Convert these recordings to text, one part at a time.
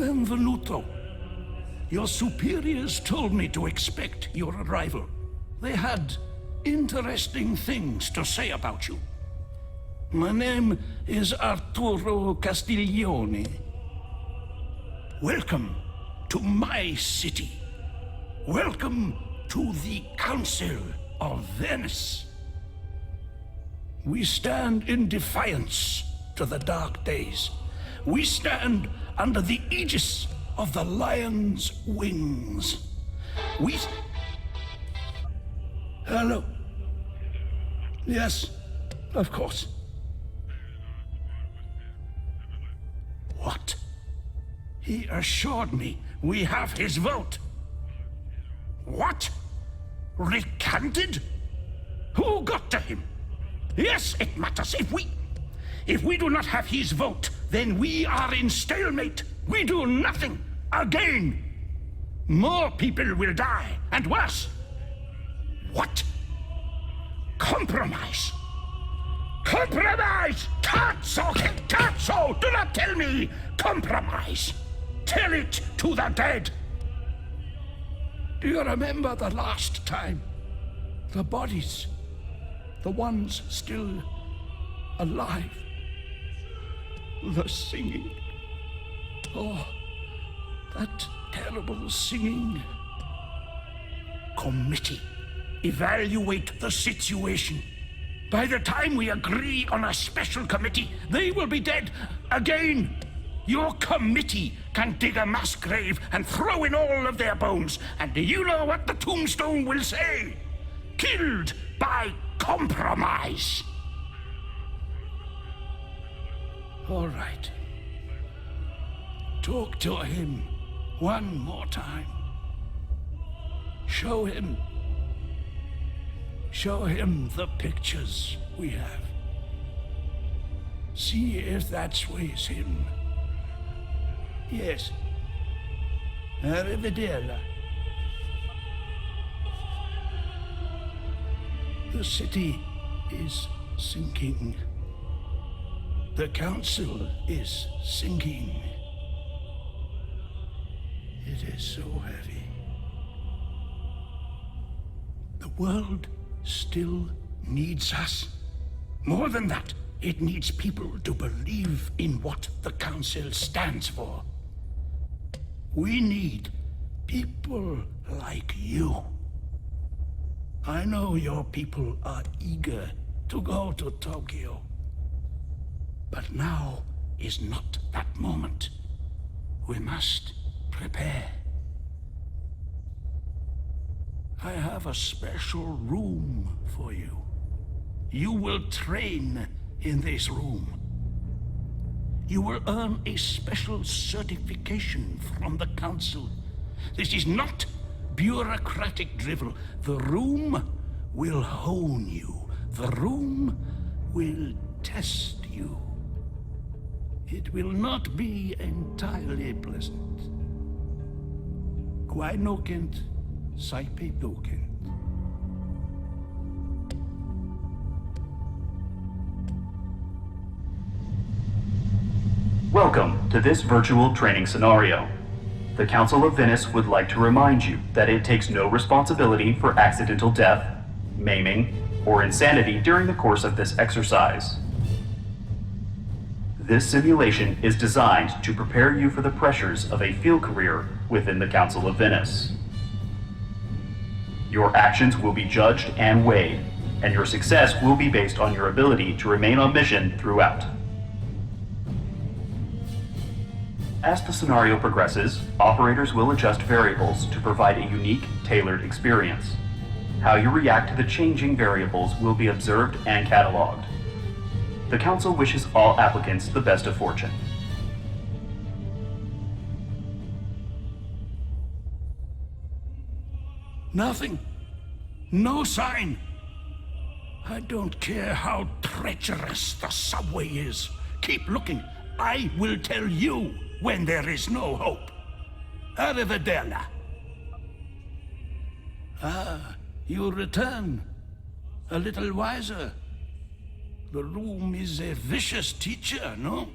Benvenuto. Your superiors told me to expect your arrival. They had interesting things to say about you. My name is Arturo Castiglione. Welcome to my city. Welcome to the Council of Venice. We stand in defiance to the dark days. We stand under the aegis of the lion's wings. Hello. Yes, of course. What? He assured me we have his vote. What? Recanted? Who got to him? Yes, it matters. If we do not have his vote, then we are in stalemate. We do nothing. Again. More people will die, and worse. What? Compromise. Compromise! Cazzo! Do not tell me compromise. Tell it to the dead. Do you remember the last time? The bodies, the ones still alive. The singing. Oh, that terrible singing. Committee. Evaluate the situation. By the time we agree on a special committee, they will be dead again. Your committee can dig a mass grave and throw in all of their bones. And do you know what the tombstone will say? Killed by compromise. All right. Talk to him one more time. Show him the pictures we have. See if that sways him. Yes. Arrivederla. The city is sinking. The council is sinking. It is so heavy. The world still needs us. More than that, it needs people to believe in what the Council stands for. We need people like you. I know your people are eager to go to Tokyo. But now is not that moment. We must prepare. I have a special room for you. You will train in this room. You will earn a special certification from the Council. This is not bureaucratic drivel. The room will hone you. The room will test you. It will not be entirely pleasant. Quai nocent, saepe docent. Welcome to this virtual training scenario. The Council of Venice would like to remind you that it takes no responsibility for accidental death, maiming, or insanity during the course of this exercise. This simulation is designed to prepare you for the pressures of a field career within the Council of Venice. Your actions will be judged and weighed, and your success will be based on your ability to remain on mission throughout. As the scenario progresses, operators will adjust variables to provide a unique, tailored experience. How you react to the changing variables will be observed and cataloged. The Council wishes all applicants the best of fortune. Nothing. No sign. I don't care how treacherous the subway is. Keep looking. I will tell you when there is no hope. Arrivederla. Ah, you return. A little wiser. The room is a vicious teacher, no?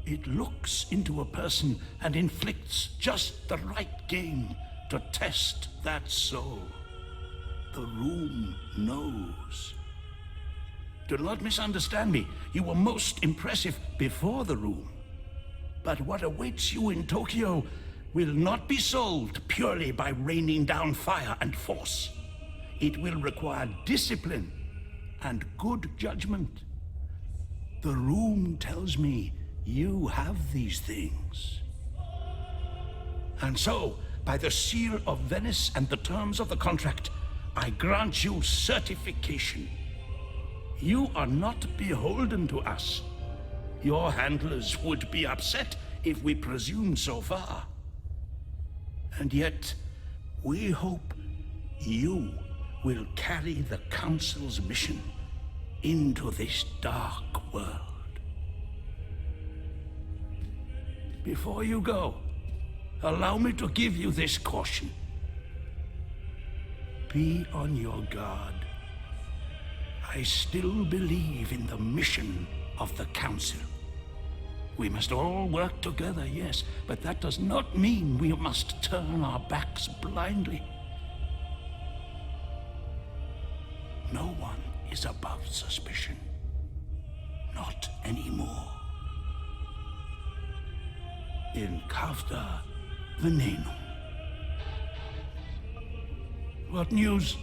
It looks into a person and inflicts just the right game to test that soul. The room knows. Do not misunderstand me. You were most impressive before the room. But what awaits you in Tokyo will not be solved purely by raining down fire and force. It will require discipline and good judgment. The room tells me you have these things. And so, by the seal of Venice and the terms of the contract, I grant you certification. You are not beholden to us. Your handlers would be upset if we presumed so far. And yet, we hope you will carry the Council's mission into this dark world. Before you go, allow me to give you this caution. Be on your guard. I still believe in the mission of the Council. We must all work together, yes, but that does not mean we must turn our backs blindly. No one is above suspicion. Not anymore. In Kaidan Downtown. What news?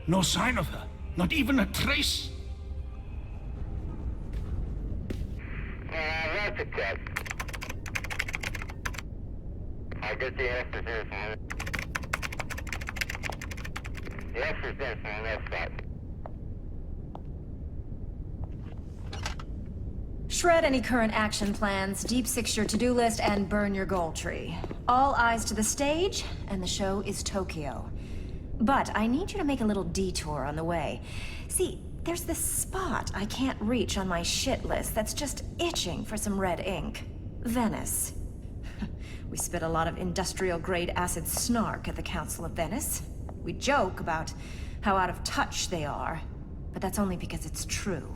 No sign of her. Not even a trace. That's a test. I get the answer here from it. The answer's there from the left side. Shred any current action plans, deep six your to-do list, and burn your goal tree. All eyes to the stage, and the show is Tokyo. But I need you to make a little detour on the way. See, there's this spot I can't reach on my shit list that's just itching for some red ink. Venice. We spit a lot of industrial-grade acid snark at the Council of Venice. We joke about how out of touch they are, but that's only because it's true.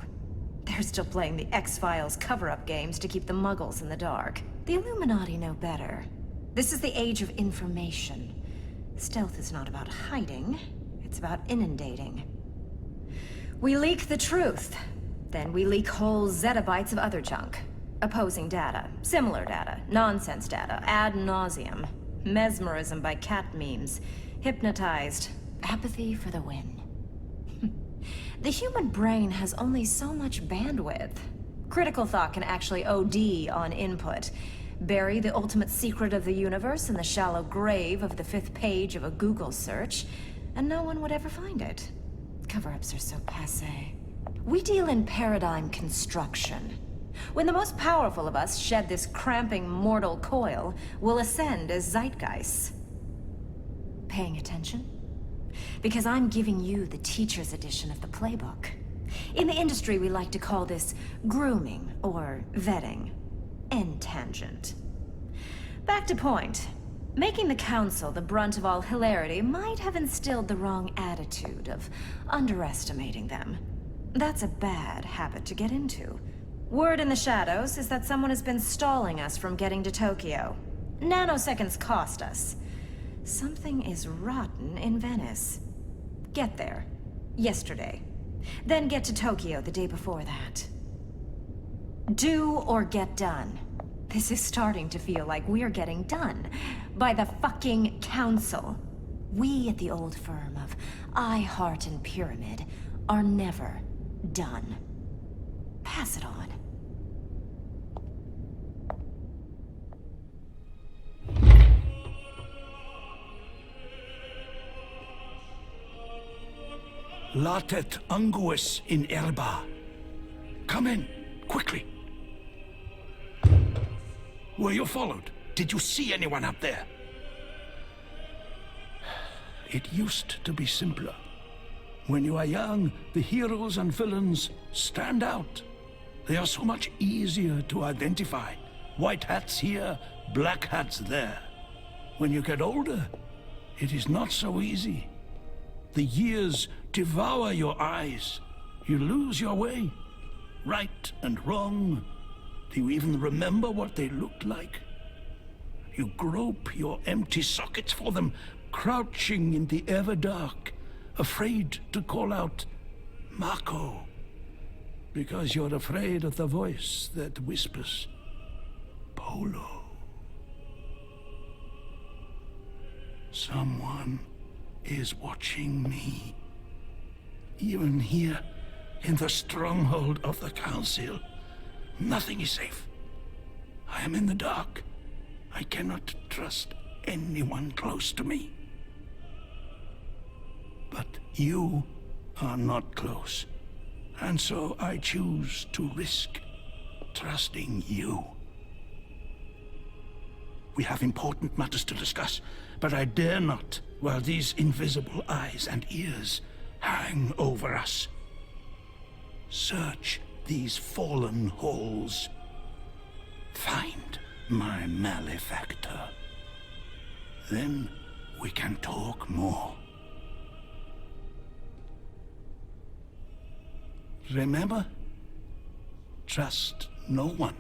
They're still playing the X-Files cover-up games to keep the Muggles in the dark. The Illuminati know better. This is the age of information. Stealth is not about hiding, it's about inundating. We leak the truth, then we leak whole zettabytes of other junk. Opposing data, similar data, nonsense data, ad nauseum. Mesmerism by cat memes. Hypnotized. Apathy for the win. The human brain has only so much bandwidth. Critical thought can actually OD on input. Bury the ultimate secret of the universe in the shallow grave of the 5th page of a Google search, and no one would ever find it. Cover-ups are so passé. We deal in paradigm construction. When the most powerful of us shed this cramping mortal coil, we'll ascend as zeitgeists. Paying attention? Because I'm giving you the teacher's edition of the playbook. In the industry, we like to call this grooming or vetting. End tangent. Back to point. Making the Council the brunt of all hilarity might have instilled the wrong attitude of underestimating them. That's a bad habit to get into. Word in the shadows is that someone has been stalling us from getting to Tokyo. Nanoseconds cost us. Something is rotten in Venice. Get there. Yesterday. Then get to Tokyo the day before that. Do or get done. This is starting to feel like we're getting done. By the fucking Council. We at the old firm of I, Heart, and Pyramid are never done. Pass it on. Latet unguis in erba. Come in, quickly. Were you followed? Did you see anyone up there? It used to be simpler. When you are young, the heroes and villains stand out. They are so much easier to identify. White hats here, black hats there. When you get older, it is not so easy. The years devour your eyes. You lose your way. Right and wrong, Do you even remember what they looked like? You grope your empty sockets for them, crouching in the ever-dark, afraid to call out, Mako, because you're afraid of the voice that whispers, Polo. Someone is watching me. Even here, in the stronghold of the Council, nothing is safe. I am in the dark. I cannot trust anyone close to me. But you are not close, and so I choose to risk trusting you. We have important matters to discuss, but I dare not while these invisible eyes and ears hang over us. Search these fallen halls. Find my malefactor. Then we can talk more. Remember, trust no one.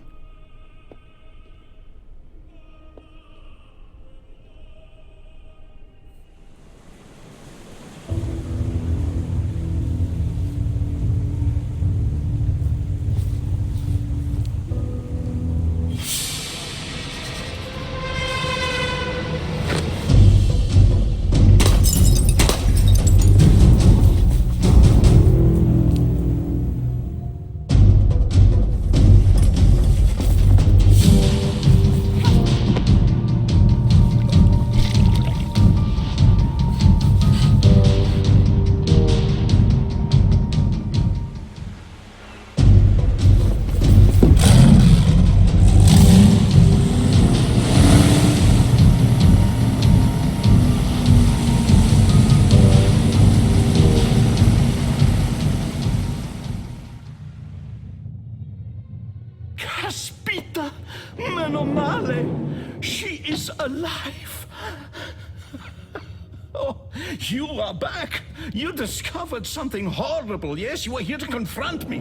Caspita Menomale! She is alive! Oh, you are back! You discovered something horrible, yes? You are here to confront me.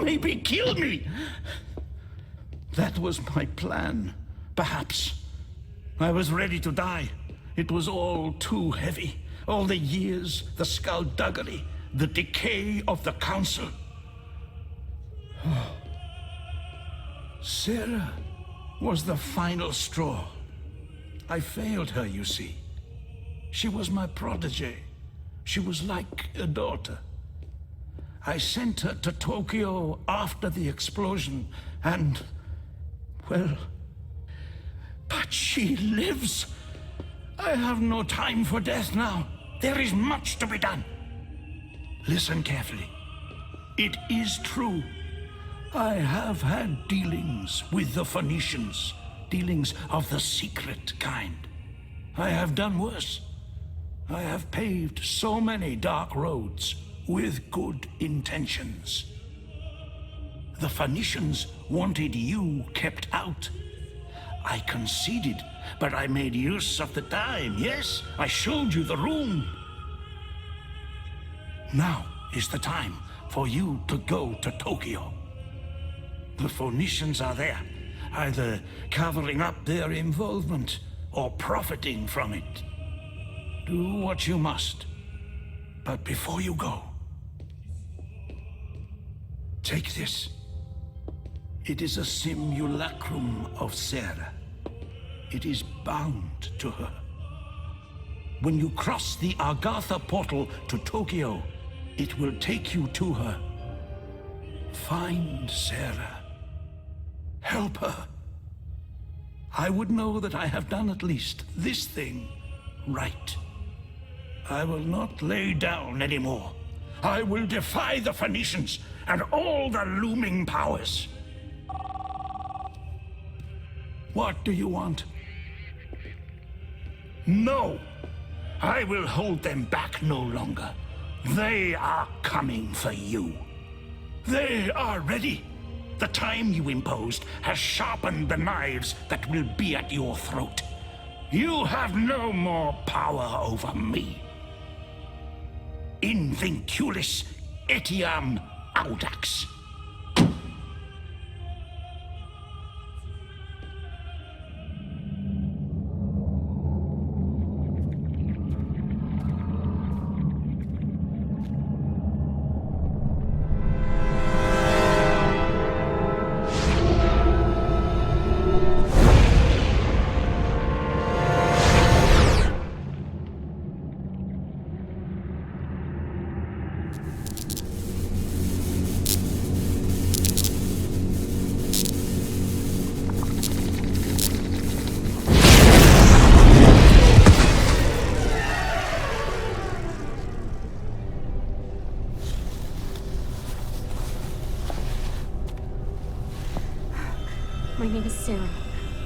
Maybe kill me. That was my plan, perhaps. I was ready to die. It was all too heavy. All the years, the skullduggery, the decay of the Council. Sarah was the final straw. I failed her, you see. She was my protege. She was like a daughter. I sent her to Tokyo after the explosion, and, well, but she lives. I have no time for death now. There is much to be done. Listen carefully. It is true. I have had dealings with the Phoenicians, dealings of the secret kind. I have done worse. I have paved so many dark roads with good intentions. The Phoenicians wanted you kept out. I conceded, but I made use of the time, yes? I showed you the room. Now is the time for you to go to Tokyo. The Phoenicians are there, either covering up their involvement or profiting from it. Do what you must. But before you go, take this. It is a simulacrum of Sarah. It is bound to her. When you cross the Agartha portal to Tokyo, it will take you to her. Find Sarah. Help her. I would know that I have done at least this thing right. I will not lay down anymore. I will defy the Phoenicians and all the looming powers. What do you want? No! I will hold them back no longer. They are coming for you. They are ready. The time you imposed has sharpened the knives that will be at your throat. You have no more power over me. Invinculis etiam audax. name is Sarah.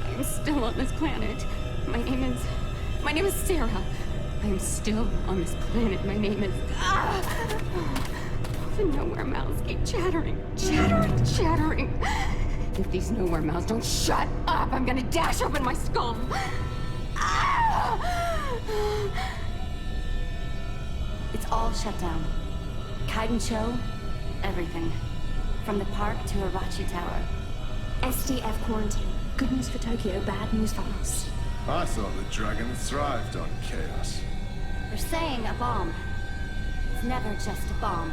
I am still on this planet. My name is Sarah. I am still on this planet. My name is... The nowhere mouths keep chattering. If these nowhere mouths don't shut up, I'm gonna dash open my skull. It's all shut down. Kaidan show, everything. From the park to Irachi Tower. SDF quarantine. Good news for Tokyo, bad news for us. I thought the dragon thrived on chaos. They're saying a bomb. It's never just a bomb.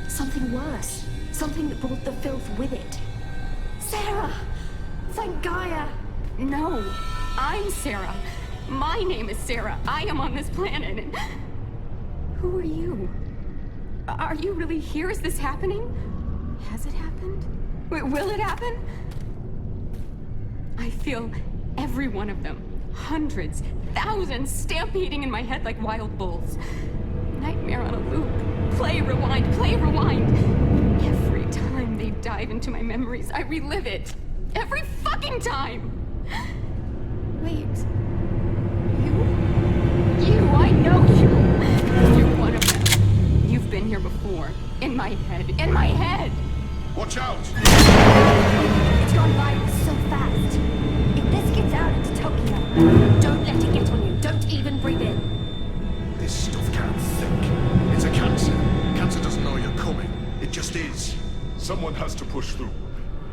Something worse. Something that brought the filth with it. Sarah! Thank Gaia! No, I'm Sarah. My name is Sarah. I am on this planet, and... Who are you? Are you really here? Is this happening? Has it happened? Will it happen? I feel every one of them. Hundreds, thousands, stampeding in my head like wild bulls. Nightmare on a loop. Play, rewind, play, rewind. Every time they dive into my memories, I relive it. Every fucking time! Wait. You, I know you! You're one of them. You've been here before. In my head! Watch out! It's gone viral so fast. If this gets out into Tokyo, Don't let it get on you. Don't even breathe in. This stuff can't think. It's a cancer. Cancer doesn't know you're coming. It just is. Someone has to push through.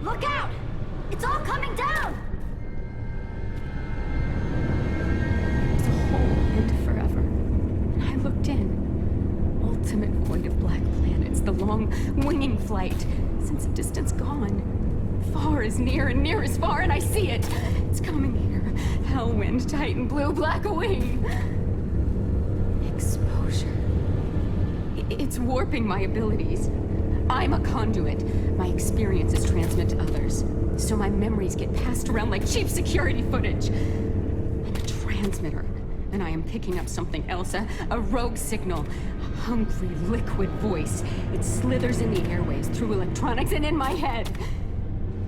look out! It's all coming down! It's a whole and forever. And I looked in. Ultimate void of black planets, the long winging flight. Sense of distance gone. Far is near and near is far, and I see it. It's coming here. Hellwind, Titan, blue, black wing. Exposure. It's warping my abilities. I'm a conduit. My experiences transmit to others. So my memories get passed around like cheap security footage. I'm a transmitter. And I am picking up something else, a rogue signal. A hungry, liquid voice. It slithers in the airways, through electronics, and in my head.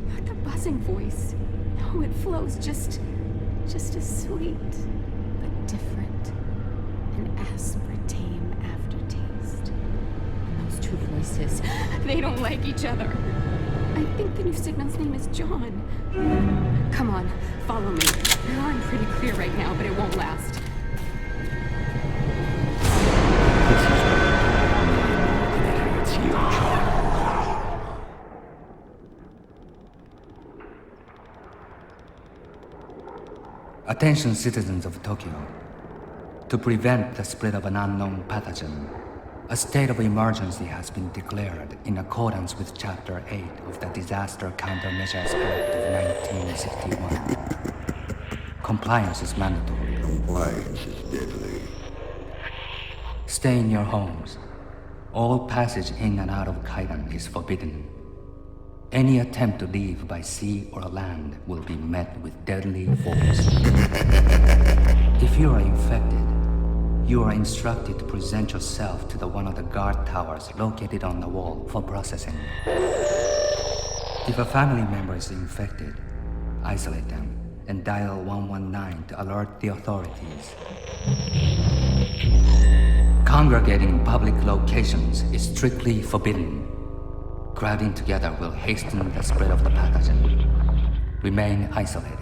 Not the buzzing voice. No, it flows just as sweet, but different. An aspartame aftertaste. And those two voices, they don't like each other. I think the new signal's name is John. Come on, follow me. I'm pretty clear right now, but it won't last. Attention citizens of Tokyo. To prevent the spread of an unknown pathogen, a state of emergency has been declared in accordance with Chapter 8 of the Disaster Countermeasures Act of 1961. Compliance is mandatory. Compliance is deadly. Stay in your homes. All passage in and out of Kaidan is forbidden. Any attempt to leave by sea or land will be met with deadly force. If you are infected, you are instructed to present yourself to one of the guard towers located on the wall for processing. If a family member is infected, isolate them and dial 119 to alert the authorities. Congregating in public locations is strictly forbidden. Crowding together will hasten the spread of the pathogen. Remain isolated.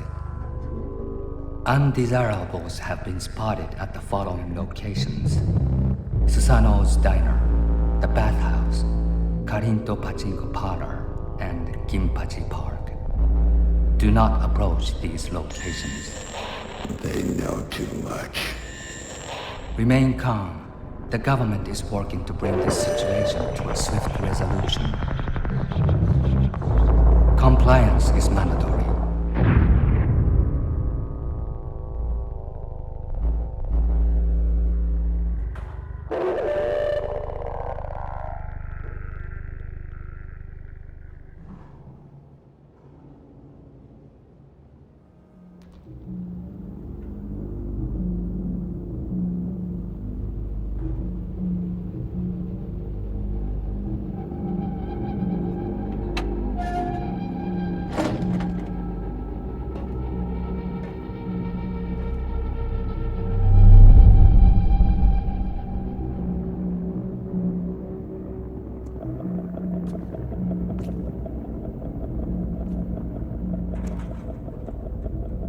Undesirables have been spotted at the following locations: Susano's Diner, the Bathhouse, Karinto Pachinko Parlor, and Ginpachi Park. Do not approach these locations. They know too much. Remain calm. The government is working to bring this situation to a swift resolution. Compliance is mandatory.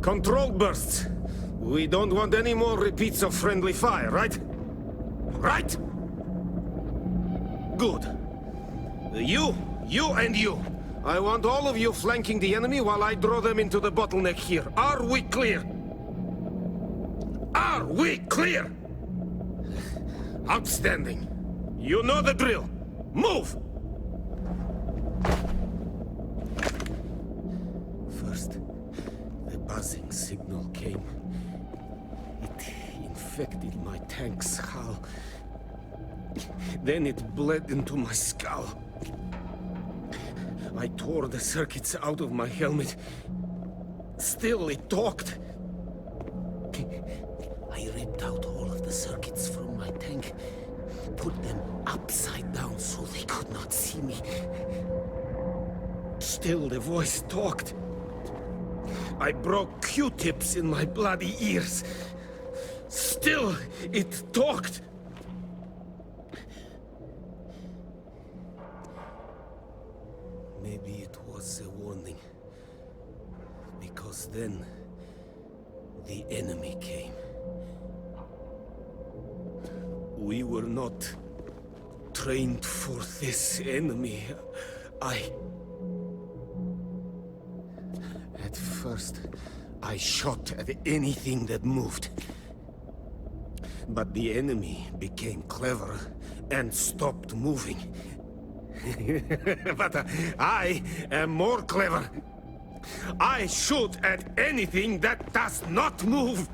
Control bursts. We don't want any more repeats of friendly fire, right? Right? Good. You and you. I want all of you flanking the enemy while I draw them into the bottleneck here. Are we clear? Are we clear? Outstanding. You know the drill. Move! First, the buzzing signal came. It infected my tank's hull. Then it bled into my skull. I tore the circuits out of my helmet. Still, it talked. I ripped out all of the circuits from my tank, put them upside down so they could not see me. Still, the voice talked. I broke Q-tips in my bloody ears. Still, it talked. Maybe it was a warning. Because then, the enemy came. We were not trained for this enemy. At first, I shot at anything that moved. But the enemy became clever and stopped moving. But I am more clever. I shoot at anything that does not move.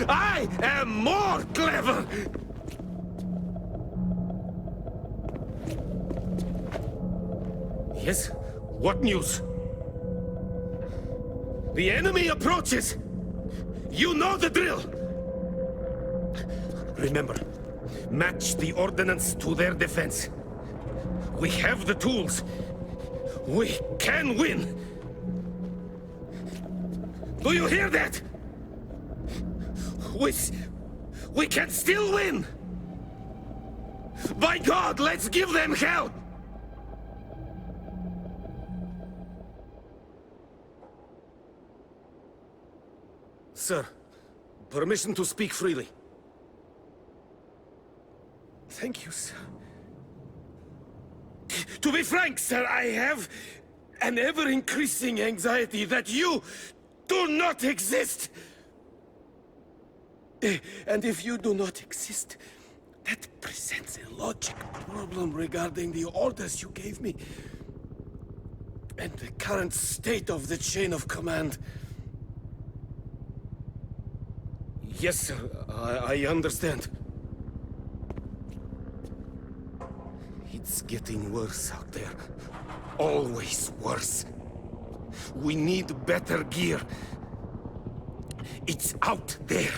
I am more clever! Yes? What news? The enemy approaches! You know the drill! Remember, match the ordnance to their defense. We have the tools. We can win! Do you hear that? We can still win! By God, let's give them hell! Sir, permission to speak freely. Thank you, sir. To be frank, sir, I have an ever-increasing anxiety that you do not exist. And if you do not exist, that presents a logic problem regarding the orders you gave me. And the current state of the chain of command. Yes, sir, I understand. It's getting worse out there. Always worse. We need better gear. It's out there.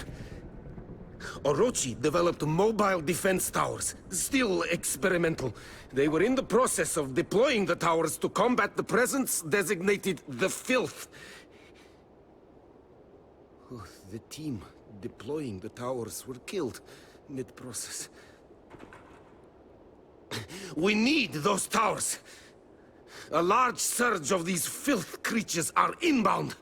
Orochi developed mobile defense towers, still experimental. They were in the process of deploying the towers to combat the presence designated the Filth. Oh, the team deploying the towers were killed mid-process. We need those towers! A large surge of these Filth creatures are inbound.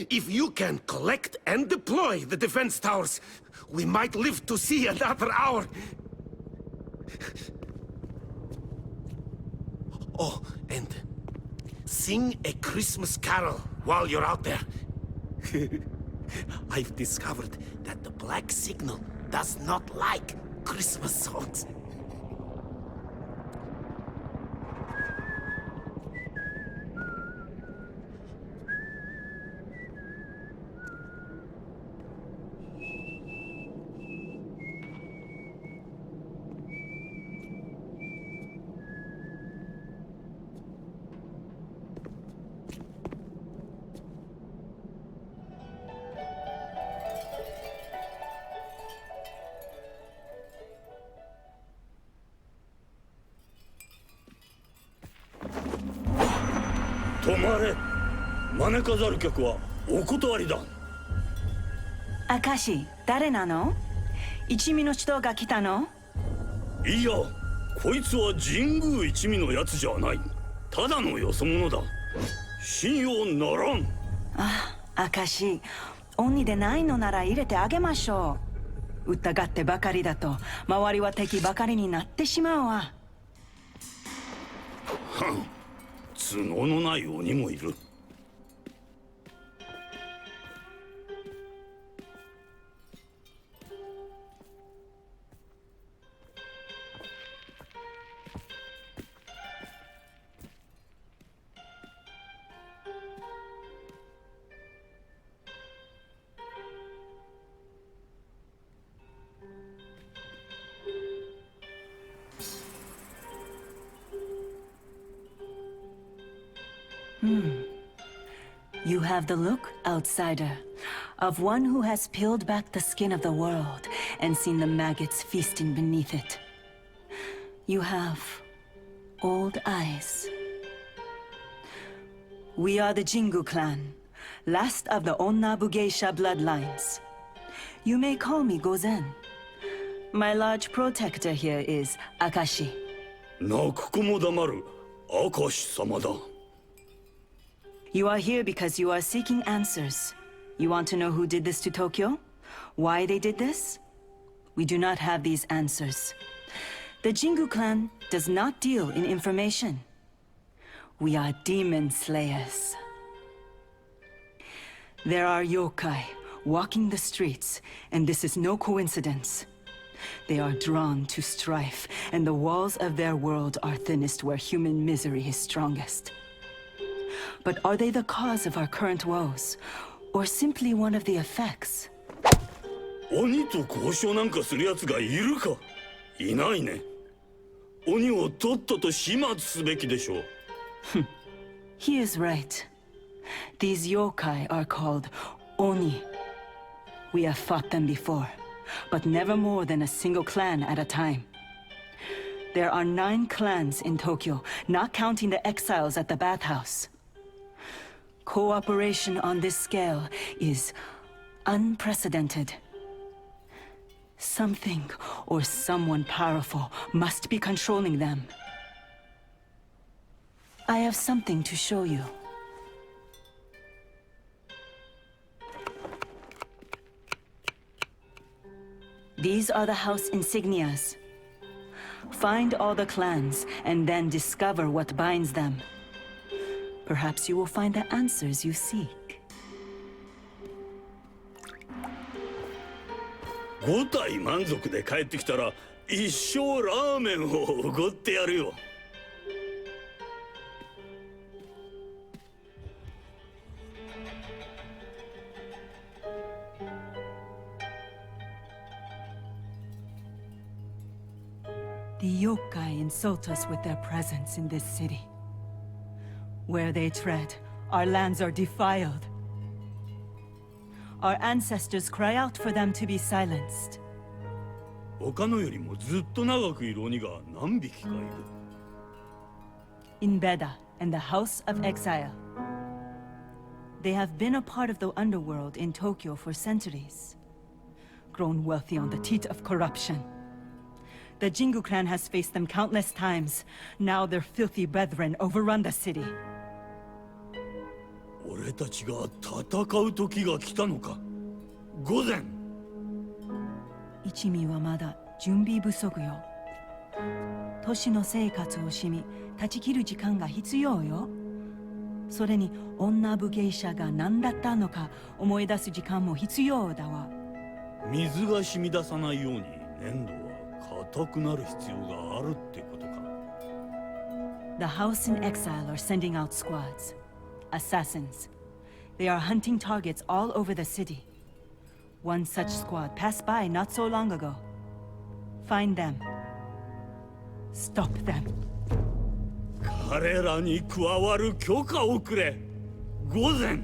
If you can collect and deploy the defense towers, we might live to see another hour. Oh, and sing a Christmas carol while you're out there. I've discovered that the Black Signal does not like Christmas songs. Akashi, 誰なの？一味の人が来たの？いや、こいつは神宮一味のやつじゃない。ただのよそ者だ。信用ならん。あ、証、鬼でないのなら入れてあげましょう。疑ってばかりだと周りは敵ばかりになってしまうわ。都合のない鬼もいる。You have the look, outsider, of one who has peeled back the skin of the world and seen the maggots feasting beneath it. You have old eyes. We are the Jingu clan, last of the Onnabu Geisha bloodlines. You may call me Gozen. My large protector here is Akashi. 泣く子も黙る、明石様だ。You are here because you are seeking answers. You want to know who did this to Tokyo? Why they did this? We do not have these answers. The Jingu clan does not deal in information. We are demon slayers. There are yokai walking the streets, and this is no coincidence. They are drawn to strife, and the walls of their world are thinnest where human misery is strongest. But are they the cause of our current woes, or simply one of the effects? 鬼と交渉なんかする奴がいるか？いないね。鬼をとっとと始末すべきでしょう。He is right. These yokai are called Oni. We have fought them before, but never more than a single clan at a time. There are 9 clans in Tokyo, not counting the exiles at the bathhouse. Cooperation on this scale is unprecedented. Something or someone powerful must be controlling them. I have something to show you. These are the house insignias. Find all the clans and then discover what binds them. Perhaps you will find the answers you seek. 5体満足で帰ってきたら一生ラーメンをおごってやるよ。The yokai insult us with their presence in this city. Where they tread, our lands are defiled. Our ancestors cry out for them to be silenced. 他のよりもずっと長くいる鬼が何匹かいる。In Beda and the House of Exile. They have been a part of the underworld in Tokyo for centuries. Grown wealthy on the teat of corruption. The Jingu clan has faced them countless times. Now their filthy brethren overrun the city. 俺たちが戦う時が来たのか。午前。一味はまだ準備不足よ。都市の生活をしみ、断ち切る時間が必要よ。それに女武芸者が何だったのか思い出す時間も必要だわ。水が染み出さないように粘土は硬くなる必要があるってことか。The House in Exile are sending out squads. Assassins. They are hunting targets all over the city. One such squad passed by not so long ago. Find them. Stop them. 彼らに加わる許可をくれ。午前。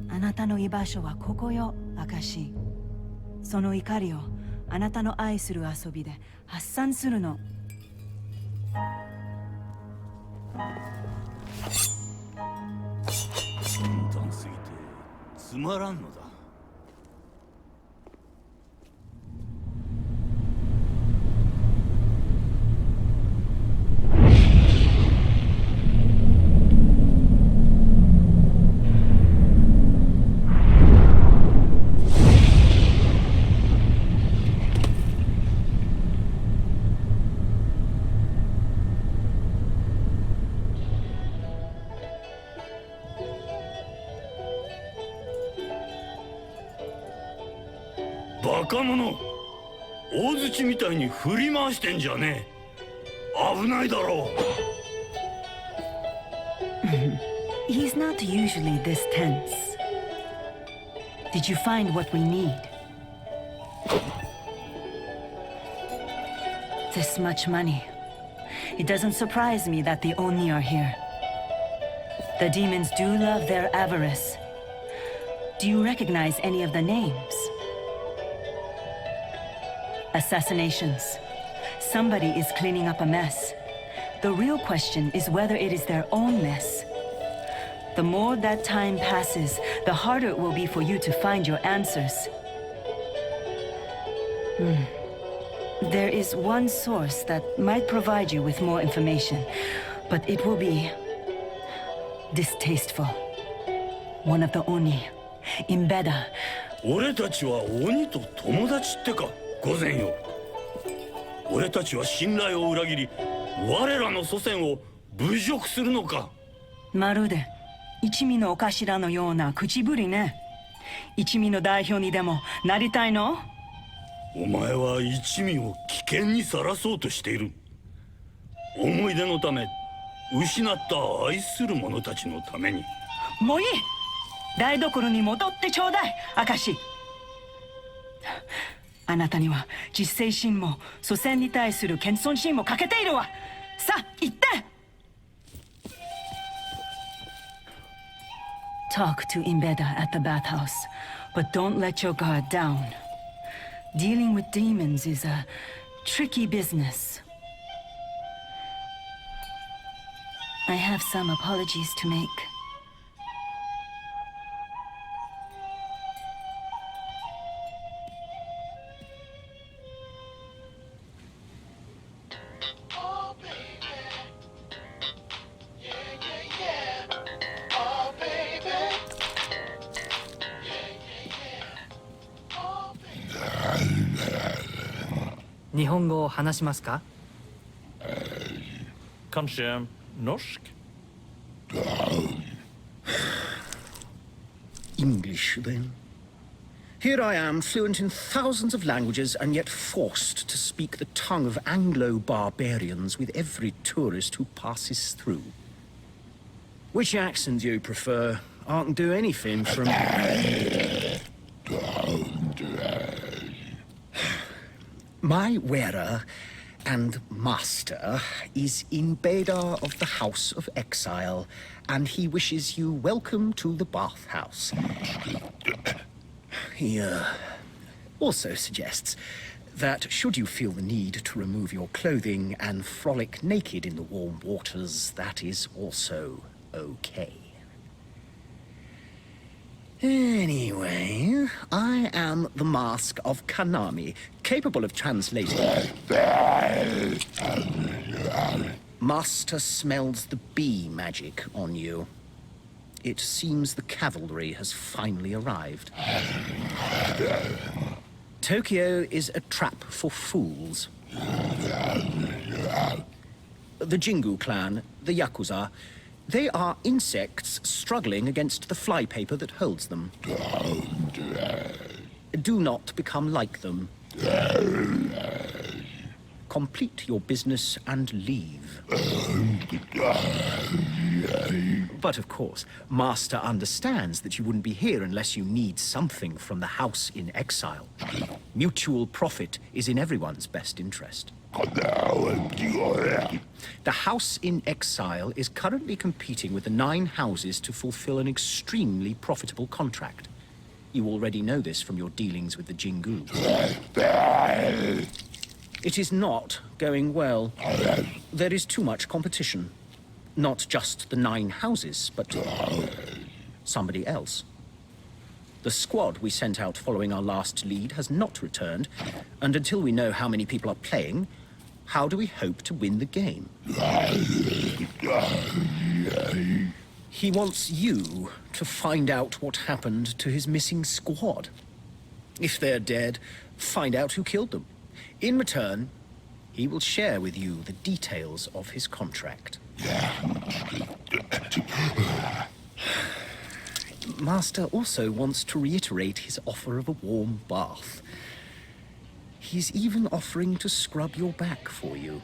あなたの居場所はここよ、証。その怒りをあなたの愛する遊びで発散するの。簡単すぎてつまらんのだ。若者大槌みたいに振り回してんじゃねえ。危ないだろう。He's not usually this tense. Did you find what we need? This much money. It doesn't surprise me that the Oni are here. The demons do love their avarice. Do you recognize any of the names? Assassinations. Somebody is cleaning up a mess. The real question is whether it is their own mess. The more that time passes, the harder it will be for you to find your answers. There is one source that might provide you with more information, but it will be distasteful. One of the Oni, Imbeda. 俺たちは鬼と友達ってか、御前よ。俺たちは信頼を裏切り、我らの祖先を侮辱するのか。まるで一味のお頭のような口ぶりね。一味の代表にでもなりたいの？お前は一味を危険にさらそうとしている。思い出のため、失った愛する者たちのために。もういい。台所に戻ってちょうだい、明石。あなたには実勢心も祖先に対する謙遜心も欠けているわ。さあ行って。Talk to Imbeda at the bathhouse, but don't let your guard down. Dealing with demons is a tricky business. I have some apologies to make. Kanske norsk? English, then. Here I am, fluent in thousands of languages, and yet forced to speak the tongue of Anglo-barbarians with every tourist who passes through. Which accent do you prefer? I can do anything from... My wearer and master is Imbeda of the House of Exile, and he wishes you welcome to the bathhouse. He also suggests that should you feel the need to remove your clothing and frolic naked in the warm waters, that is also okay. Anyway, I am the Mask of Kanami, capable of translating. Master smells the bee magic on you. It seems the cavalry has finally arrived. Tokyo is a trap for fools. The Jingu clan, the Yakuza, they are insects struggling against the flypaper that holds them. Do not become like them. Complete your business and leave. But of course, Master understands that you wouldn't be here unless you need something from the House in Exile. Mutual profit is in everyone's best interest. The House in Exile is currently competing with the 9 houses to fulfill an extremely profitable contract. You already know this from your dealings with the Jingu. It is not going well. There is too much competition. Not just the 9 houses, but somebody else. The squad we sent out following our last lead has not returned, and until we know how many people are playing, how do we hope to win the game? He wants you to find out what happened to his missing squad. If they're dead, find out who killed them. In return, he will share with you the details of his contract. Master also wants to reiterate his offer of a warm bath. He's even offering to scrub your back for you.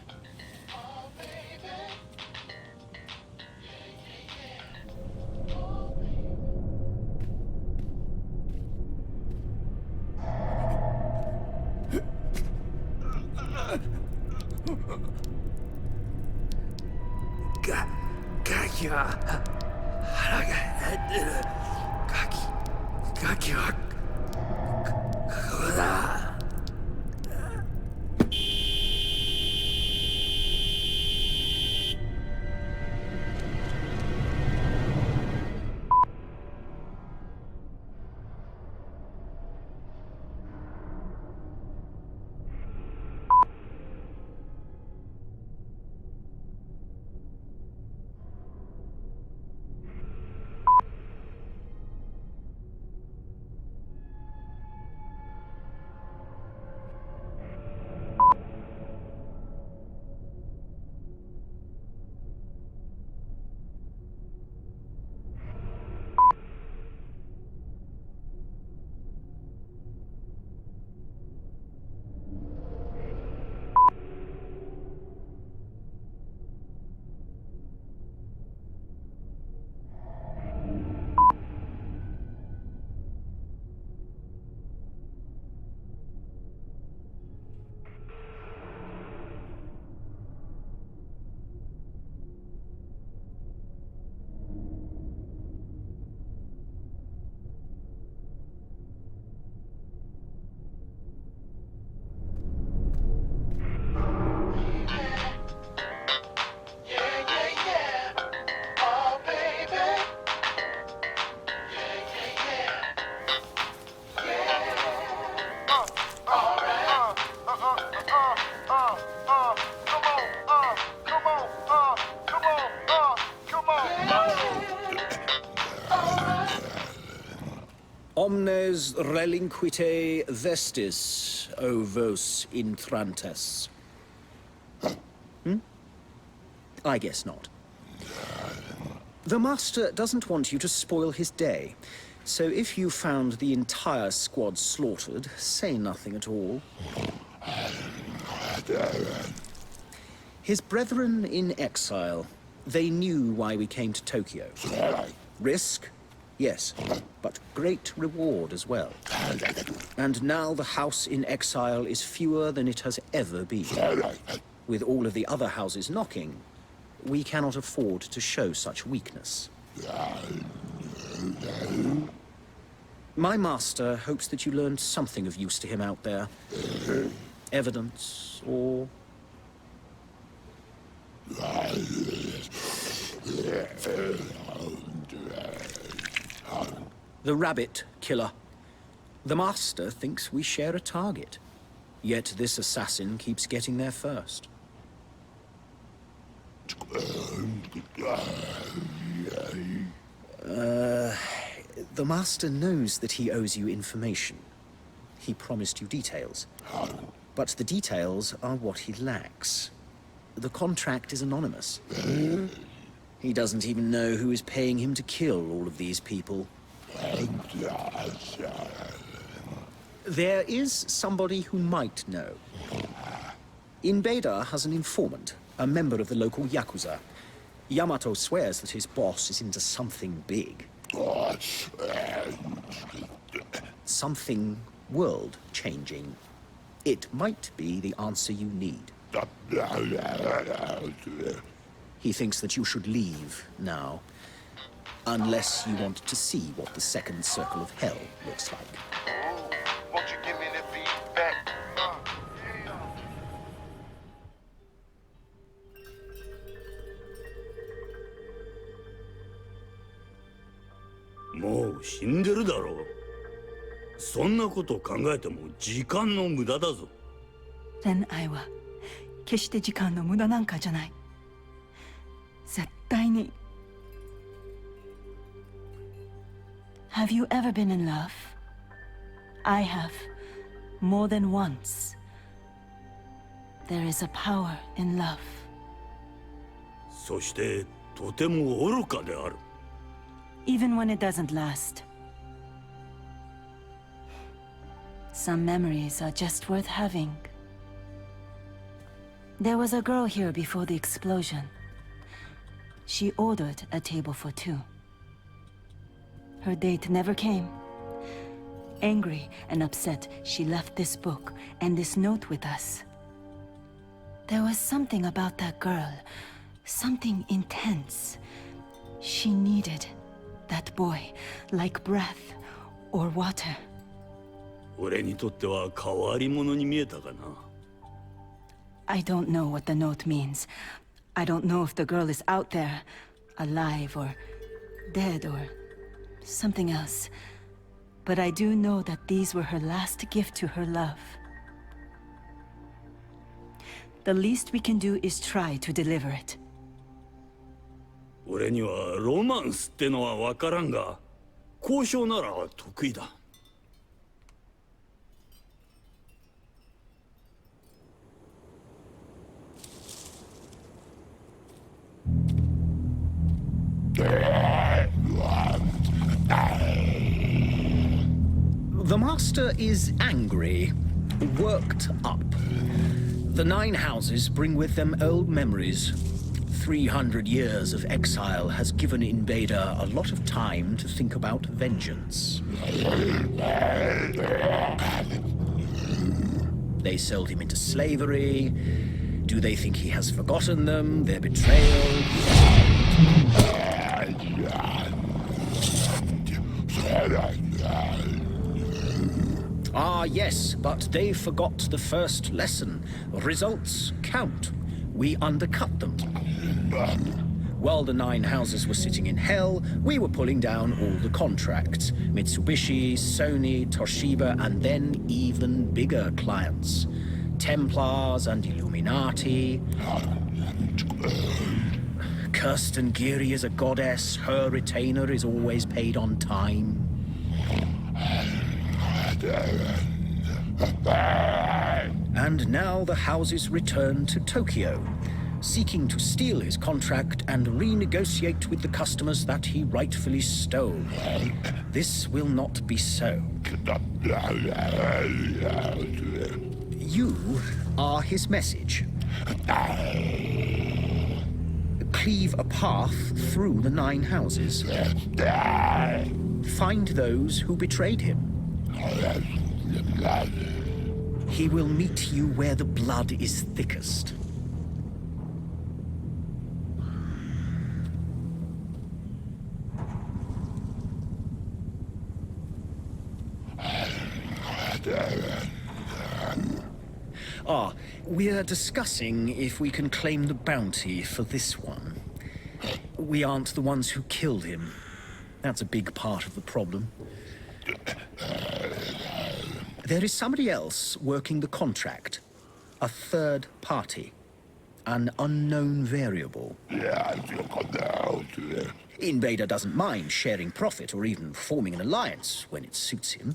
Omnes relinquite vestis, o vos intrantes. I guess not. The Master doesn't want you to spoil his day, so if you found the entire squad slaughtered, say nothing at all. His brethren in exile, they knew why we came to Tokyo. Risk? Yes, but great reward as well. And now the house in exile is fewer than it has ever been. With all of the other houses knocking, we cannot afford to show such weakness. My master hopes that you learned something of use to him out there. Evidence, or... The rabbit killer. The Master thinks we share a target. Yet this assassin keeps getting there first. The Master knows that he owes you information. He promised you details. But the details are what he lacks. The contract is anonymous. He doesn't even know who is paying him to kill all of these people. There is somebody who might know. Inbeda has an informant, a member of the local Yakuza. Yamato swears that his boss is into something big. Something world-changing. It might be the answer you need. He thinks that you should leave now. Unless you want to see what the second circle of hell looks like. Won't you give me the feedback?もう死んでるだろう。そんなこと考えても時間の無駄だぞ。恋愛は決して時間の無駄なんかじゃない。絶対に。Have you ever been in love? I have, more than once. There is a power in love. そしてとても愚かである。Even when it doesn't last. Some memories are just worth having. There was a girl here before the explosion. She ordered a table for two. Her date never came. Angry and upset, she left this book and this note with us. There was something about that girl, something intense. She needed that boy, like breath or water. 俺にとっては変わり者に見えたかな。I don't know what the note means. I don't know if the girl is out there, alive or dead or something else. But I do know that these were her last gift to her love. The least we can do is try to deliver it. 俺にはロマンスってのは分からんが、交渉なら得意だ。The master is angry, worked up. The 9 houses bring with them old memories. 300 years of exile has given Invader a lot of time to think about vengeance. They sold him into slavery. Do they think he has forgotten them, their betrayal? Ah, yes, but they forgot the first lesson. Results count. We undercut them. While the 9 houses were sitting in hell, we were pulling down all the contracts. Mitsubishi, Sony, Toshiba, and then even bigger clients. Templars and Illuminati. Kirsten Geary is a goddess. Her retainer is always paid on time. And now the houses return to Tokyo, seeking to steal his contract and renegotiate with the customers that he rightfully stole. This will not be so. You are his message. Cleave a path through the 9 houses. Find those who betrayed him. He will meet you where the blood is thickest. We're discussing if we can claim the bounty for this one. We aren't the ones who killed him. That's a big part of the problem. There is somebody else working the contract. A third party. An unknown variable. Invader doesn't mind sharing profit or even forming an alliance when it suits him.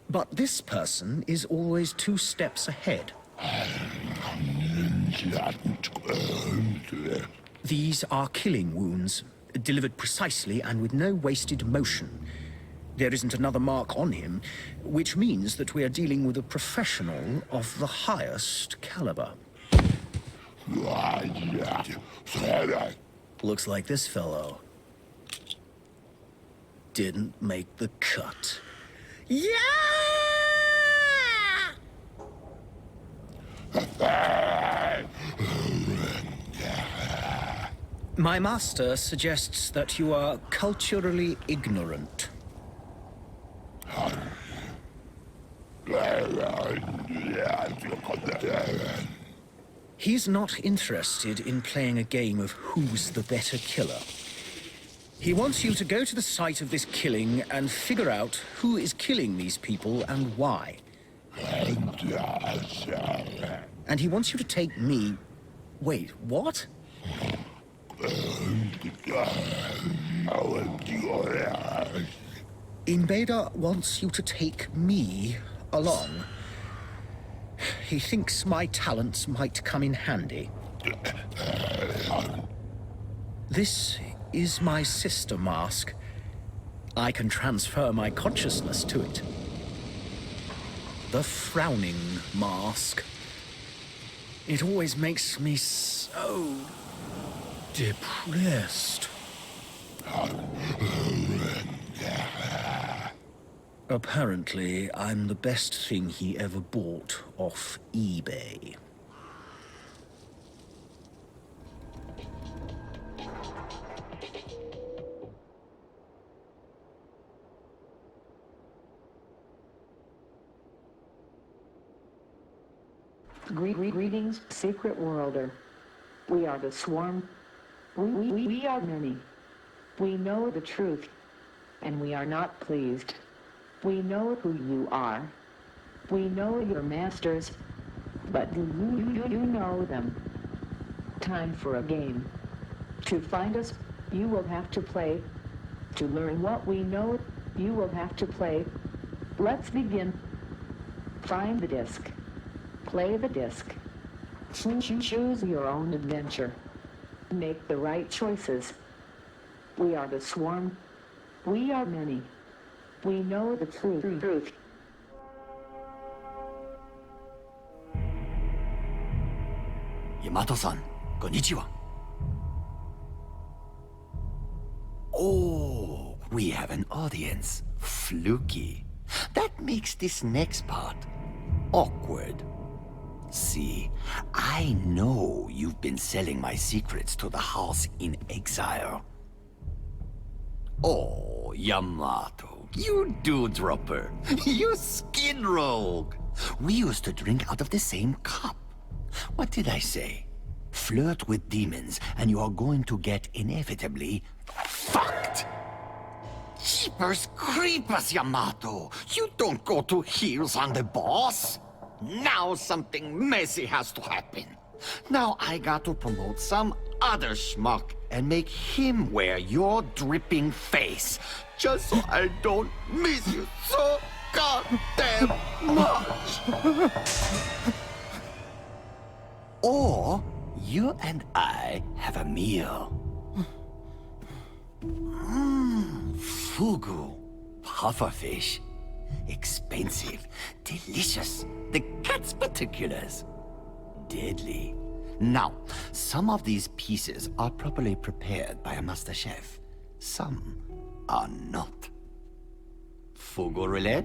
But this person is always 2 steps ahead. These are killing wounds, delivered precisely and with no wasted motion. There isn't another mark on him, which means that we are dealing with a professional of the highest caliber. Looks like this fellow didn't make the cut. Yeah! My master suggests that you are culturally ignorant. He's not interested in playing a game of who's the better killer. He wants you to go to the site of this killing and figure out who is killing these people and why. And he wants you to take me... Wait, what? Invader wants you to take me along. He thinks my talents might come in handy. This is my sister mask. I can transfer my consciousness to it. the frowning mask. It always makes me so depressed. Apparently, I'm the best thing he ever bought off eBay. Greetings, Secret Worlder. We are the Swarm. We are many. We know the truth, and we are not pleased. We know who you are. We know your masters, but do you know them? Time for a game. To find us, you will have to play. To learn what we know, you will have to play. Let's begin. Find the disc. Play the disc. Choose your own adventure. Make the right choices. We are the Swarm. We are many. We know the truth. Yamato-san, konnichiwa. Oh, we have an audience. Fluky. That makes this next part awkward. See, I know you've been selling my secrets to the house in exile. Oh, Yamato, you dewdropper, you skin rogue. We used to drink out of the same cup. What did I say? Flirt with demons and you are going to get inevitably fucked. Jeepers creepers, Yamato. You don't go to heels on the boss. Now something messy has to happen. Now I got to promote some other schmuck and make him wear your dripping face, just so I don't miss you so goddamn much. Or you and I have a meal. Fugu, pufferfish. Expensive, delicious, the cat's particulars. Deadly. Now, some of these pieces are properly prepared by a master chef. Some are not. Fugu roulette?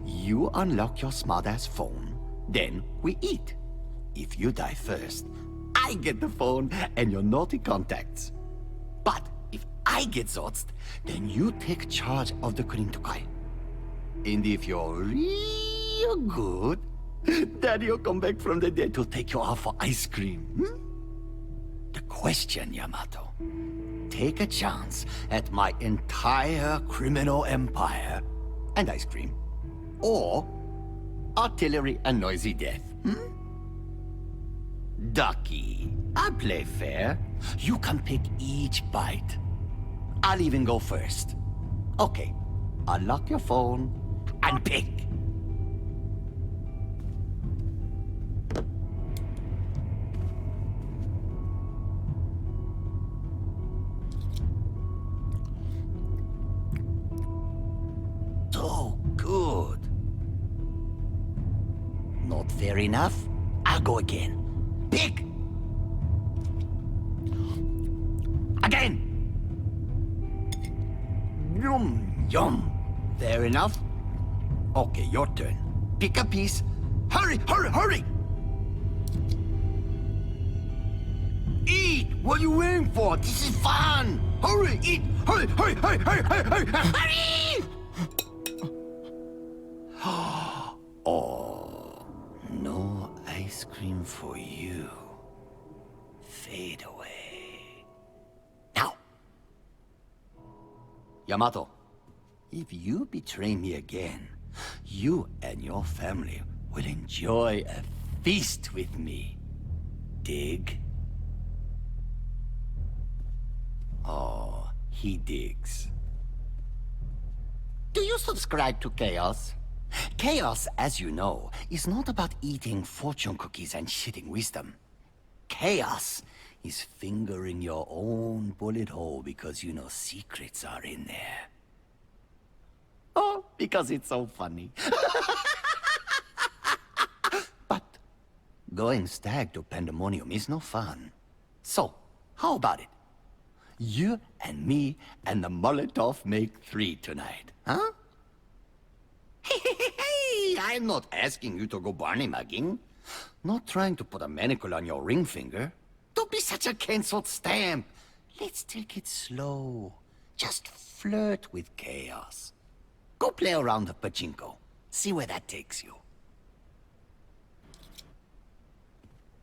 You unlock your smartass phone, then we eat. If you die first, I get the phone and your naughty contacts. But if I get zotzed, then you take charge of the Kurintokai. And if you're real good, Daddy'll come back from the dead to take you out for ice cream. The question, Yamato, take a chance at my entire criminal empire and ice cream, or artillery and noisy death. Ducky, I play fair. You can pick each bite. I'll even go first. Okay, unlock your phone and pick. So good. Not fair enough? I'll go again. Pick! Again! Yum, yum. Fair enough? Okay, your turn. Pick a piece. Hurry, hurry, hurry! Eat! What are you waiting for? This is fun! Hurry, eat! Hurry, hurry, hurry, hurry, hurry, hurry! Hurry! Oh, no ice cream for you. Fade away. Now! Yamato, if you betray me again, you and your family will enjoy a feast with me. Dig? Oh, he digs. Do you subscribe to Chaos? Chaos, as you know, is not about eating fortune cookies and shitting wisdom. Chaos is fingering your own bullet hole because you know secrets are in there. Oh, because it's so funny. Going stag to Pandemonium is no fun. So, how about it? You and me and the Molotov make 3 tonight, huh? Hey, I'm not asking you to go Barney mugging. Not trying to put a manacle on your ring finger. Don't be such a cancelled stamp. Let's take it slow. Just flirt with chaos. Go play around with pachinko. See where that takes you.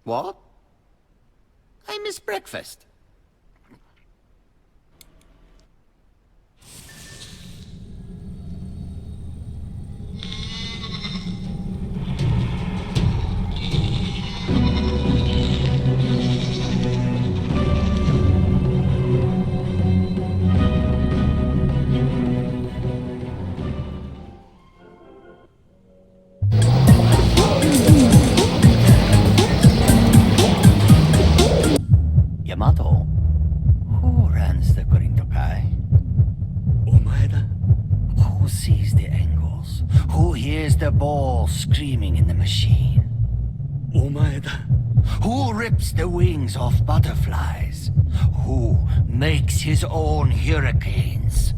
What? I miss breakfast. Yamato, who runs the Korintokai? Who sees the angles? Who hears the ball screaming in the machine? Who rips the wings off butterflies? Who makes his own hurricanes?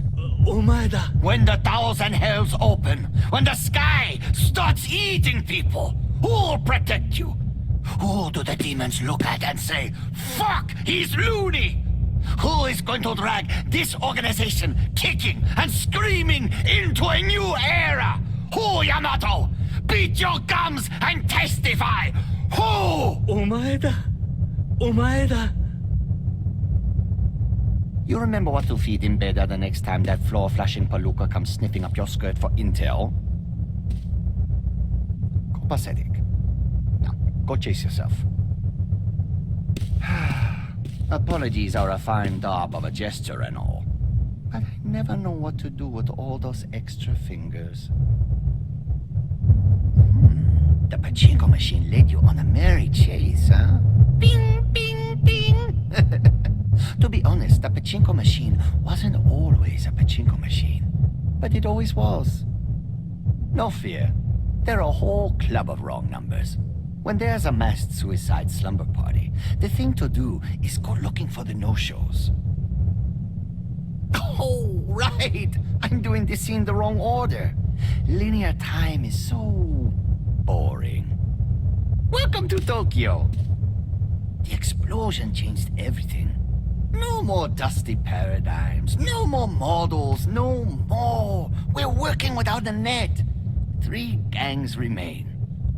When the 1,000 hells open, when the sky starts eating people, who'll protect you? Who do the demons look at and say, "Fuck, he's loony"? Who is going to drag this organization kicking and screaming into a new era? Who, Yamato? Beat your gums and testify! Who? You remember what to feed in bed the next time that floor-flashing palooka comes sniffing up your skirt for intel? Copacetic. Now, go chase yourself. Apologies are a fine daub of a gesture and all. But I never know what to do with all those extra fingers. The pachinko machine led you on a merry chase, huh? Bing, bing, bing! To be honest, the pachinko machine wasn't always a pachinko machine. But it always was. No fear. There are a whole club of wrong numbers. When there's a massed suicide slumber party, the thing to do is go looking for the no-shows. Oh, right! I'm doing this scene the wrong order. Linear time is so boring. Welcome to Tokyo. The explosion changed everything. No more dusty paradigms, no more models, no more. We're working without a net. 3 gangs remain.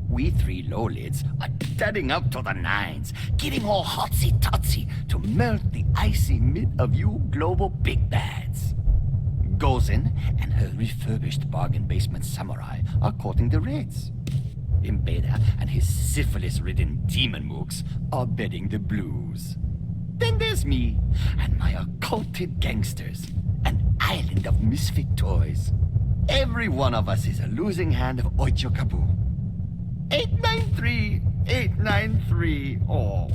We 3 low-lids are tedding up to the 9s, getting all hotsy-totsy to melt the icy mid of you global big bads. Gozen and her refurbished bargain basement samurai are courting the Reds. Imbeda and his syphilis-ridden demon mooks are bedding the blues. Then there's me and my occulted gangsters, an island of misfit toys. Every one of us is a losing hand of Oicho Kabu. 893, 893, oh.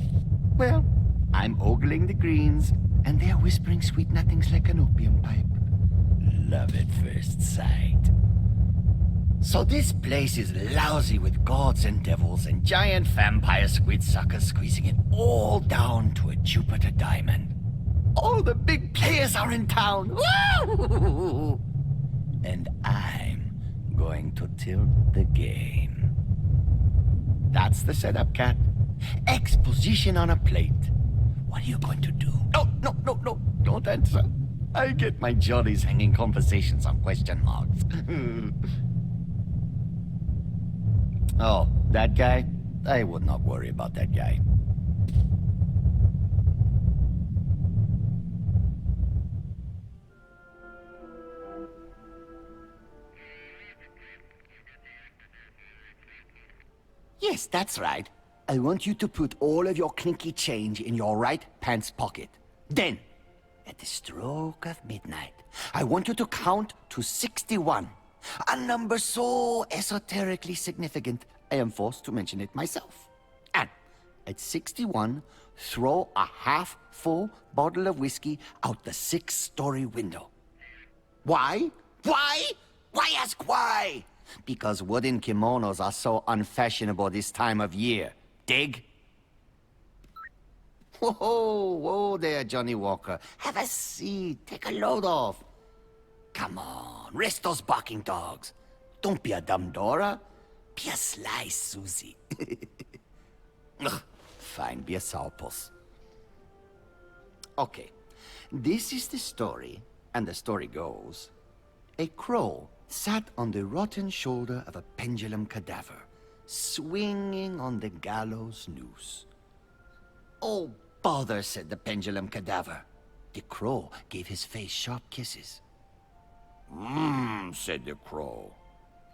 Well, I'm ogling the greens, and they're whispering sweet nothings like an opium pipe. Love at first sight. So this place is lousy with gods and devils and giant vampire squid suckers squeezing it all down to a Jupiter diamond. All the big players are in town. Woo! And I'm going to tilt the game. That's the setup, Cat. Exposition on a plate. What are you going to do? No, don't answer. I get my jollies hanging conversations on question marks. Oh, that guy? I would not worry about that guy. Yes, that's right. I want you to put all of your clinky change in your right pants pocket. Then, at the stroke of midnight, I want you to count to 61. A number so esoterically significant, I am forced to mention it myself. And at 61, throw a half-full bottle of whiskey out the 6-story window. Why? Why? Why ask why? Because wooden kimonos are so unfashionable this time of year. Dig? Whoa, whoa there, Johnny Walker. Have a seat. Take a load off. Come on, rest those barking dogs. Don't be a dumb Dora. Be a sly Susie. Ugh, fine, be a sourpuss. Okay, this is the story, and the story goes. A crow sat on the rotten shoulder of a pendulum cadaver, swinging on the gallows noose. Oh, bother, said the pendulum cadaver. The crow gave his face sharp kisses. Said the crow.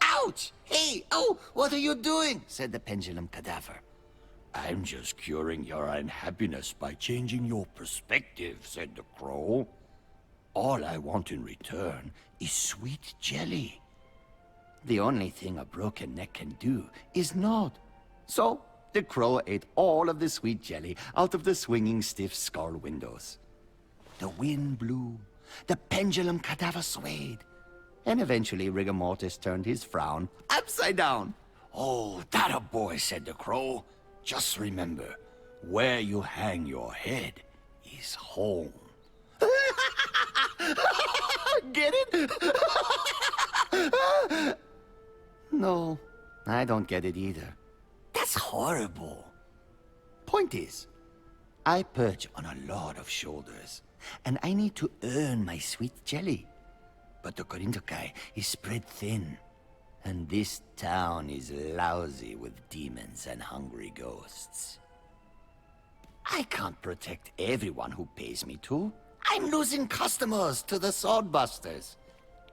Ouch! Hey, oh, what are you doing? Said the pendulum cadaver. I'm just curing your unhappiness by changing your perspective, said the crow. All I want in return is sweet jelly. The only thing a broken neck can do is nod. So, the crow ate all of the sweet jelly out of the swinging stiff skull windows. The wind blew, the pendulum cadaver swayed, and eventually rigor mortis turned his frown upside down. Oh, that a boy, said the crow. Just remember, where you hang your head is home. Get it? No, I don't get it either. That's horrible. Point is, I perch on a lot of shoulders, and I need to earn my sweet jelly. But the Corintokai is spread thin, and this town is lousy with demons and hungry ghosts. I can't protect everyone who pays me to. I'm losing customers to the swordbusters.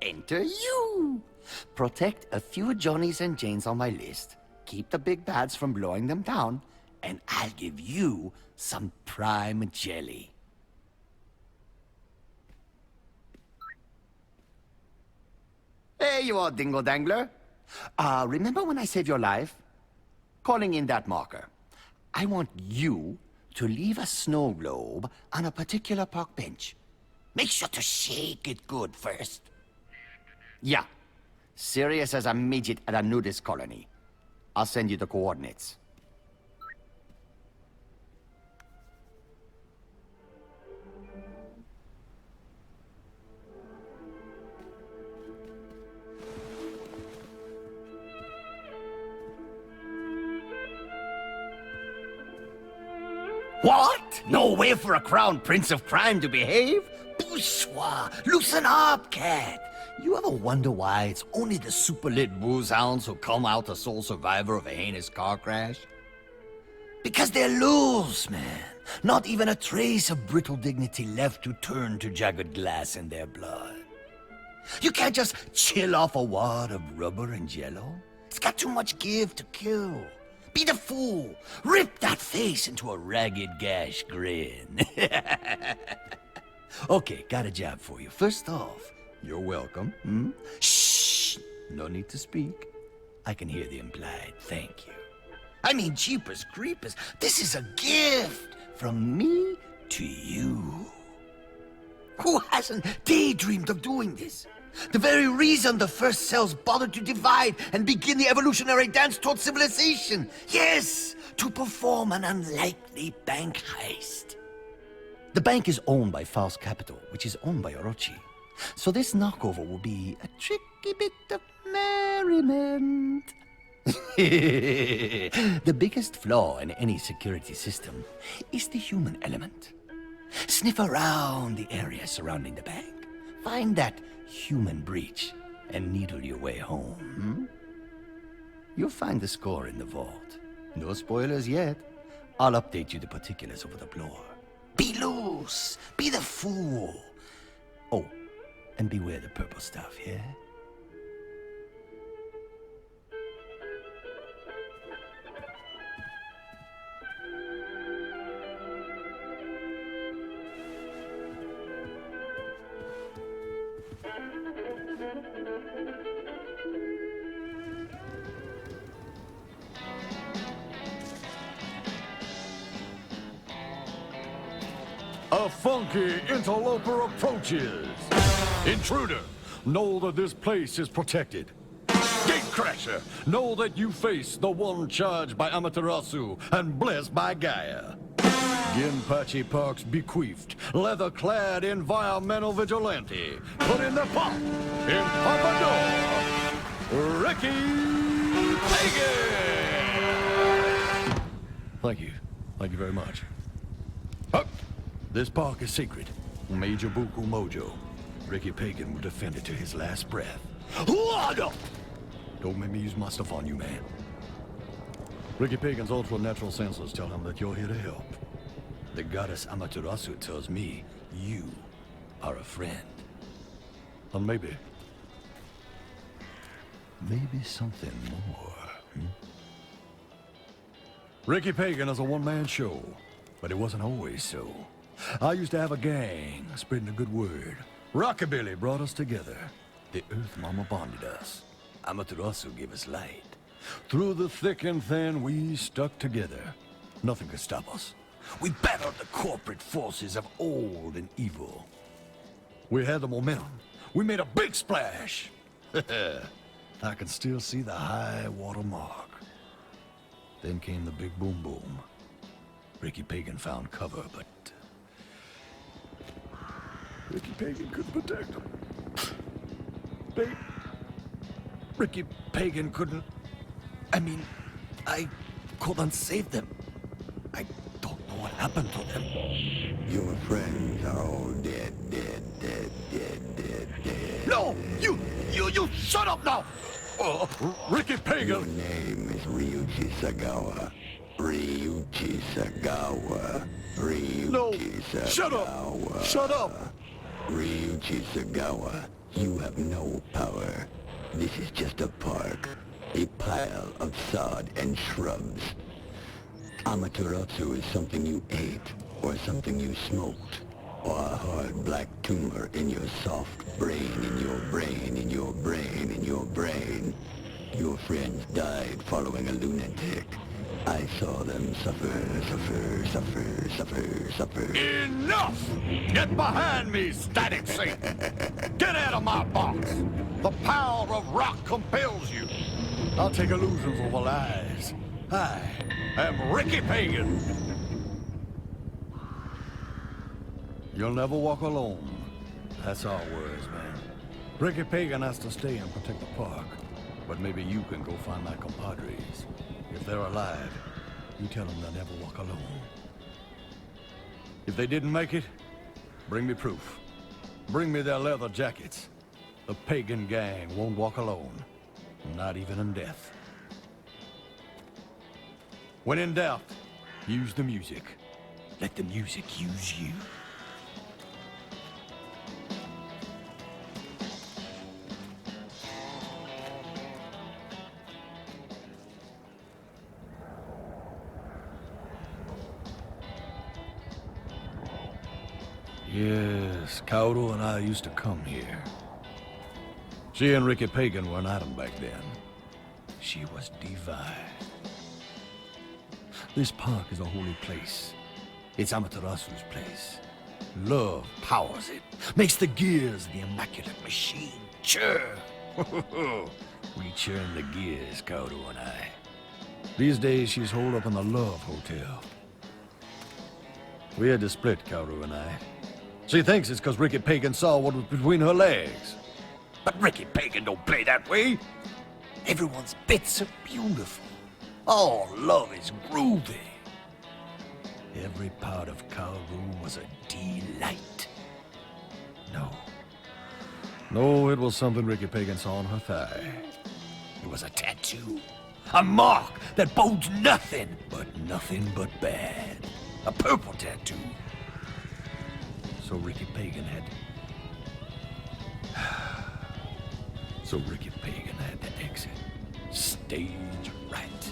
Enter you. Protect a few Johnnies and Janes on my list, keep the big bads from blowing them down, and I'll give you some prime jelly. Hey, you old dingle dangler. Remember when I saved your life? Calling in that marker. I want you to leave a snow globe on a particular park bench. Make sure to shake it good first. Yeah. Serious as a midget at a nudist colony. I'll send you the coordinates. What? No way for a crown prince of crime to behave? Bourgeois, loosen up, cat. You ever wonder why it's only the super-lit booze hounds who come out a sole survivor of a heinous car crash? Because they're loose, man. Not even a trace of brittle dignity left to turn to jagged glass in their blood. You can't just chill off a wad of rubber and jello. It's got too much give to kill. Be the fool. Rip that face into a ragged gash grin. Okay, got a job for you. First off, you're welcome. Shh! No need to speak. I can hear the implied thank you. I mean, jeepers creepers, this is a gift from me to you. Who hasn't daydreamed of doing this? The very reason the first cells bothered to divide and begin the evolutionary dance toward civilization. Yes, to perform an unlikely bank heist. The bank is owned by Faust Capital, which is owned by Orochi. So this knockover will be a tricky bit of merriment. The biggest flaw in any security system is the human element. Sniff around the area surrounding the bank. Find that human breach and needle your way home. You'll find the score in the vault. No spoilers yet. I'll update you the particulars over the floor. Be loose. Be the fool. Oh, and beware the purple stuff, yeah? A funky interloper approaches. Intruder, know that this place is protected. Gatecrasher, know that you face the one charged by Amaterasu and blessed by Gaia. Ginpachi Park's bequeathed, leather-clad environmental vigilante, put in the pot, in Pompadour, Ricky Pagan! Thank you. Thank you very much. This park is sacred. Major Buku Mojo. Ricky Pagan will defend it to his last breath. Don't make me use my stuff on you, man. Ricky Pagan's ultra-natural senses tell him that you're here to help. The goddess Amaterasu tells me you are a friend. And maybe something more. Ricky Pagan is a one-man show, but it wasn't always so. I used to have a gang spreading a good word. Rockabilly brought us together. The Earth Mama bonded us. Amaterasu gave us light. Through the thick and thin, we stuck together. Nothing could stop us. We battled the corporate forces of old and evil. We had the momentum. We made a big splash. I can still see the high water mark. Then came the big boom boom. Ricky Pagan found cover, but Ricky Pagan couldn't protect him. Ricky Pagan couldn't... I couldn't save them. I don't know what happened to them. Your friends are all dead. No! You shut up now! Ricky Pagan! Your name is Ryuichi Sagawa. Ryuichi Sagawa. Ryuichi Sagawa. Shut up! Shut up! Ryuichi Sagawa, you have no power. This is just a park. A pile of sod and shrubs. Amaterasu is something you ate, or something you smoked, or a hard black tumor in your soft brain, in your brain, in your brain, in your brain. Your friends died following a lunatic. I saw them suffer. Enough! Get behind me, static Satan! Get out of my box! The power of rock compels you. I'll take illusions over lies. I am Ricky Pagan. You'll never walk alone. That's our words, man. Ricky Pagan has to stay and protect the park. But maybe you can go find my compadres. If they're alive, you tell them they'll never walk alone. If they didn't make it, bring me proof. Bring me their leather jackets. The Pagan gang won't walk alone. Not even in death. When in doubt, use the music. Let the music use you. Yes, Kaoru and I used to come here. She and Ricky Pagan were an item back then. She was divine. This park is a holy place. It's Amaterasu's place. Love powers it, makes the gears of the immaculate machine churn. We churn the gears, Kaoru and I. These days, she's holed up in the Love Hotel. We had to split, Kaoru and I. She thinks it's because Ricky Pagan saw what was between her legs. But Ricky Pagan don't play that way. Everyone's bits are beautiful. All love is groovy. Every part of Kaoru was a delight. No, it was something Ricky Pagan saw on her thigh. It was a tattoo. A mark that bodes nothing but bad. A purple tattoo. So Ricky Pagan had to exit. Stage right.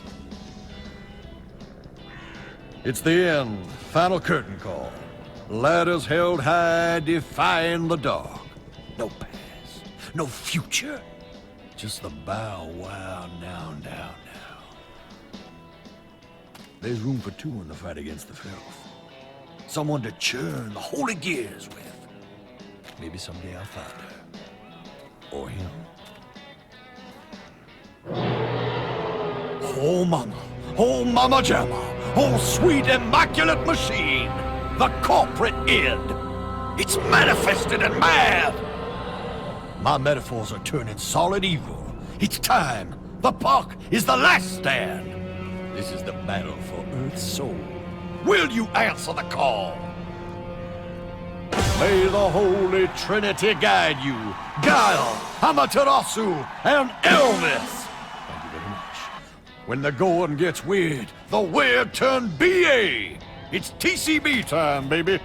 It's the end. Final curtain call. Ladders held high, defying the dark. No past, no future. Just the bow wow now. There's room for two in the fight against the filth. Someone to churn the holy gears with. Maybe someday I'll find her. Or him. Oh, Mama Jamma, oh, sweet immaculate machine, the corporate id. It's manifested and mad. My metaphors are turning solid evil. It's time. The park is the last stand. This is the battle for Earth's soul. Will you answer the call? May the Holy Trinity guide you. Guile, Amaterasu, and Elvis. Thank you very much. When the going gets weird, the weird turn BA. It's TCB time, baby.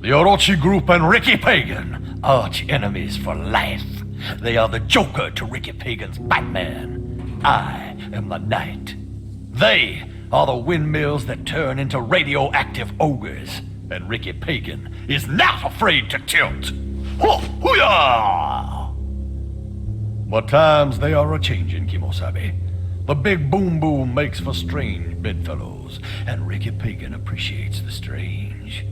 The Orochi Group and Ricky Pagan, arch enemies for life. They are the Joker to Ricky Pagan's Batman. I am the Knight. They are the windmills that turn into radioactive ogres. And Ricky Pagan is not afraid to tilt. Hoo-yah! But times they are a-changin', Kimosabe. The big boom makes for strange bedfellows, and Ricky Pagan appreciates the strange.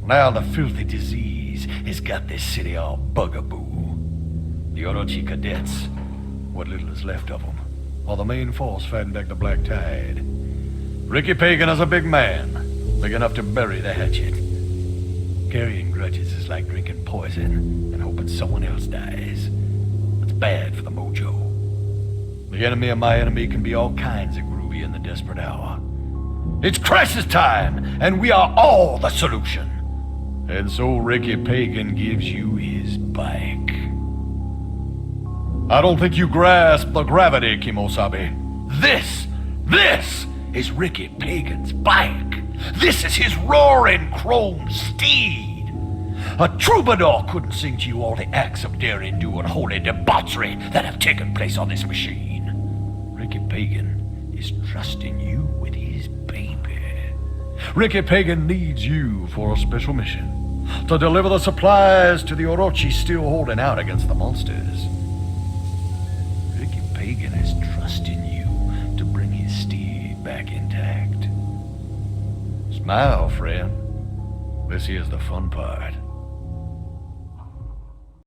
Now the filthy disease has got this city all bugaboo. The Orochi cadets, what little is left of them, are the main force fighting back the Black Tide. Ricky Pagan is a big man, big enough to bury the hatchet. Carrying grudges is like drinking poison and hoping someone else dies. It's bad for the mojo. The enemy of my enemy can be all kinds of groovy in the desperate hour. It's crisis time, and we are all the solution. And so Ricky Pagan gives you his bike. I don't think you grasp the gravity, Kimosabe. This is Ricky Pagan's bike. This is his roaring chrome steed. A troubadour couldn't sing to you all the acts of daring do and holy debauchery that have taken place on this machine. Ricky Pagan is trusting you with his baby. Ricky Pagan needs you for a special mission. To deliver the supplies to the Orochi still holding out against the monsters. Ricky Pagan is trusting you to bring his steed back intact. Smile, friend. This here's the fun part.